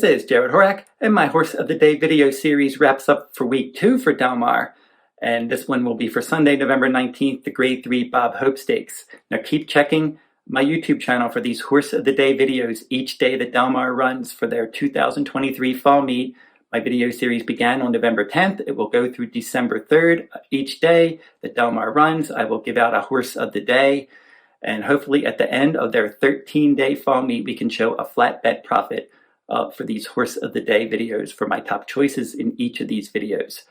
This is Jarrod Horak, and my Horse of the Day video series wraps up for week 2 for Del Mar. And this one will be for Sunday, November 19th, the Grade 3 Bob Hope Stakes. Now keep checking my YouTube channel for these Horse of the Day videos each day that Del Mar runs for their 2023 fall meet. My video series began on November 10th. It will go through December 3rd. Each day that Del Mar runs, I will give out a Horse of the Day. And hopefully at the end of their 13-day fall meet, we can show a flat bet profit for these Horse of the Day videos for my top choices in each of these videos.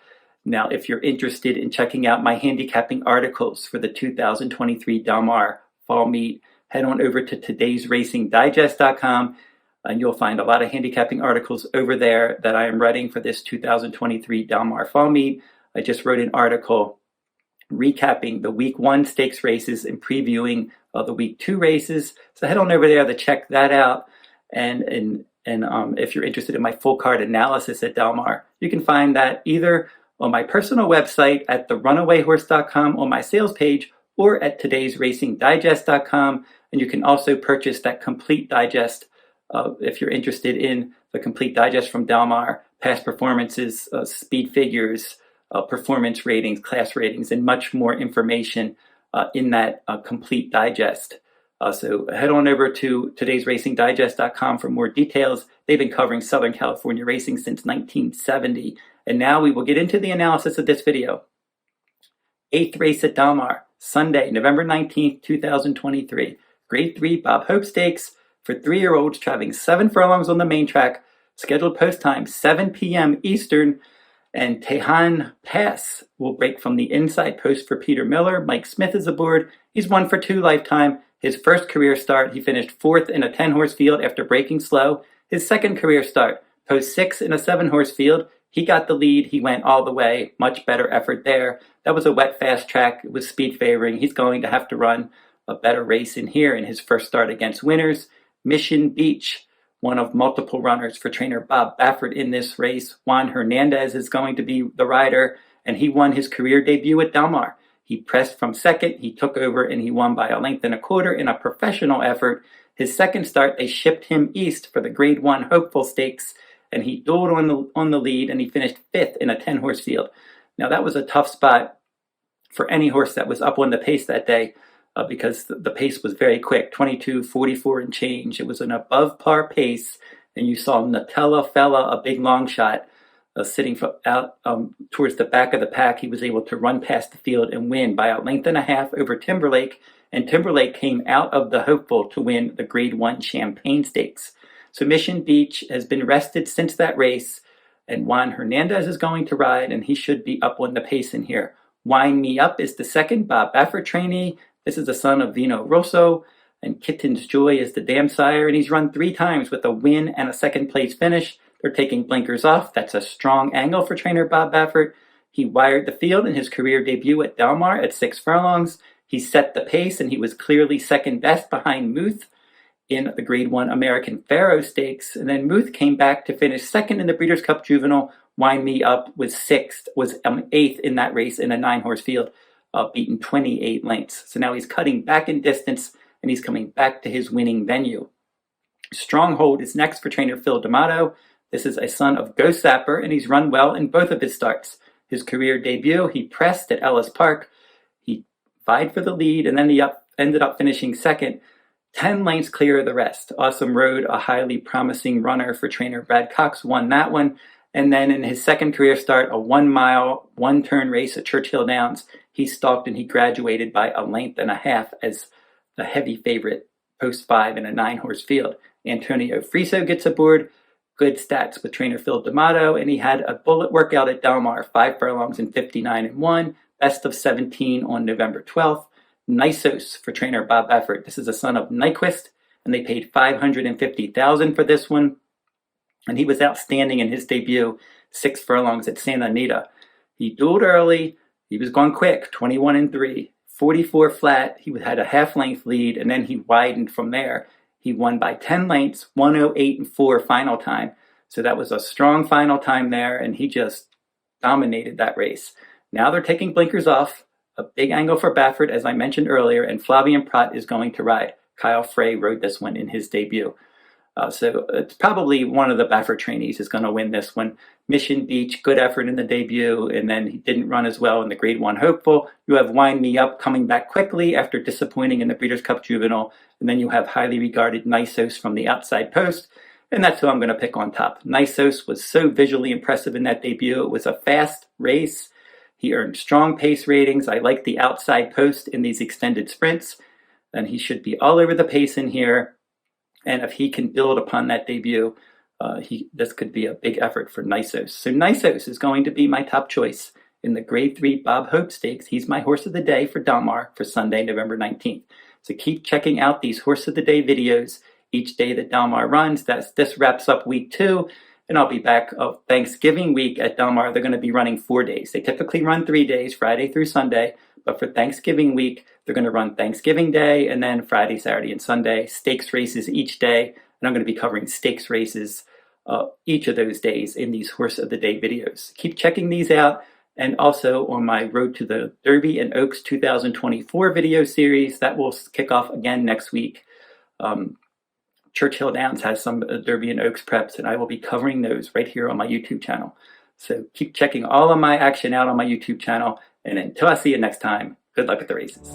Now, if you're interested in checking out my handicapping articles for the 2023 Del Mar fall meet, head on over to todaysracingdigest.com and you'll find a lot of handicapping articles over there that I am writing for this 2023 Del Mar fall meet. I just wrote an article recapping the week 1 stakes races and previewing the week 2 races. So head on over there to check that out. And if you're interested in my full card analysis at Del Mar, you can find that either on my personal website at therunawayhorse.com on my sales page or at todaysracingdigest.com. And you can also purchase that complete digest if you're interested in the complete digest from Del Mar, past performances, speed figures, performance ratings, class ratings, and much more information in that complete digest. So head on over to todaysracingdigest.com for more details. They've been covering Southern California racing since 1970. And now we will get into the analysis of this video. 8th race at Del Mar, Sunday, November 19th, 2023. Grade 3 Bob Hope Stakes for 3-year-olds traveling 7 furlongs on the main track. Scheduled post time 7 p.m. Eastern. And Tejon Pass will break from the inside post for Peter Miller. Mike Smith is aboard. He's 1 for 2 lifetime. His first career start, he finished 4th in a 10-horse field after breaking slow. His second career start, post 6 in a 7-horse field. He got the lead. He went all the way. Much better effort there. That was a wet, fast track with speed favoring. He's going to have to run a better race in here in his first start against winners. Mission Beach, one of multiple runners for trainer Bob Baffert in this race. Juan Hernandez is going to be the rider, and he won his career debut at Del Mar. He pressed from second, he took over, and he won by a length and a quarter in a professional effort. His second start, they shipped him east for the Grade 1 Hopeful Stakes, and he dueled on the lead, and he finished 5th in a 10-horse field. Now, that was a tough spot for any horse that was up on the pace that day because the pace was very quick, 22:44 and change. It was an above-par pace, and you saw Nutella Fella, a big long shot, sitting out towards the back of the pack. He was able to run past the field and win by a length and a half over Timberlake, and Timberlake came out of the Hopeful to win the Grade 1 Champagne Stakes. So Mission Beach has been rested since that race, and Juan Hernandez is going to ride, and he should be up on the pace in here. Wind Me Up is the second Bob Baffert trainee. This is the son of Vino Rosso, and Kitten's Joy is the dam sire, and he's run 3 times with a win and a second place finish. They're taking blinkers off. That's a strong angle for trainer Bob Baffert. He wired the field in his career debut at Del Mar at 6 furlongs. He set the pace, and he was clearly second best behind Muth in the Grade 1 American Pharaoh Stakes. And then Muth came back to finish second in the Breeders' Cup Juvenile. Wind Me Up was 8th in that race in a 9-horse field, beaten 28 lengths. So now he's cutting back in distance, and he's coming back to his winning venue. Stronghold is next for trainer Phil D'Amato. This is a son of Ghost Zapper, and he's run well in both of his starts. His career debut, he pressed at Ellis Park. He vied for the lead, and then he ended up finishing second, 10 lengths clear of the rest. Awesome Road, a highly promising runner for trainer Brad Cox, won that one. And then in his second career start, a 1-mile, 1-turn race at Churchill Downs, he stalked and he graduated by a length and a half as the heavy favorite, post 5 in a 9-horse field. Antonio Friso gets aboard. Good stats with trainer Phil D'Amato, and he had a bullet workout at Del Mar, 5 furlongs and 59-1, best of 17 on November 12th. Nysos for trainer Bob Baffert. This is a son of Nyquist, and they paid $550,000 for this one, and he was outstanding in his debut, 6 furlongs at Santa Anita. He dueled early, he was going quick, 21-3, 44 flat. He had a half-length lead, and then he widened from there. He won by 10 lengths, 1:08.4 final time. So that was a strong final time there, and he just dominated that race. Now they're taking blinkers off. A big angle for Baffert, as I mentioned earlier, and Flavien Prat is going to ride. Kyle Frey rode this one in his debut. So it's probably one of the Baffert trainees is going to win this one. Mission Beach, good effort in the debut, and then he didn't run as well in the Grade 1 hopeful. You have Wind Me Up coming back quickly after disappointing in the Breeders' Cup Juvenile. And then you have highly regarded Nysos from the outside post. And that's who I'm going to pick on top. Nysos was so visually impressive in that debut. It was a fast race. He earned strong pace ratings. I like the outside post in these extended sprints. And he should be all over the pace in here. And if he can build upon that debut, this could be a big effort for Nysos. So Nysos is going to be my top choice in the Grade 3 Bob Hope Stakes. He's my horse of the day for Del Mar for Sunday, November 19th. So keep checking out these horse of the day videos each day that Del Mar runs. This wraps up week 2, and I'll be back Thanksgiving week at Del Mar. They're going to be running 4 days. They typically run 3 days, Friday through Sunday, but for Thanksgiving week, they're going to run Thanksgiving Day and then Friday, Saturday, and Sunday. Stakes races each day, and I'm going to be covering stakes races each of those days in these horse of the day videos. Keep checking these out, and also on my Road to the Derby and Oaks 2024 video series that will kick off again next week. Churchill Downs has some Derby and Oaks preps, and I will be covering those right here on my YouTube channel. So keep checking all of my action out on my YouTube channel, and until I see you next time, good luck at the races.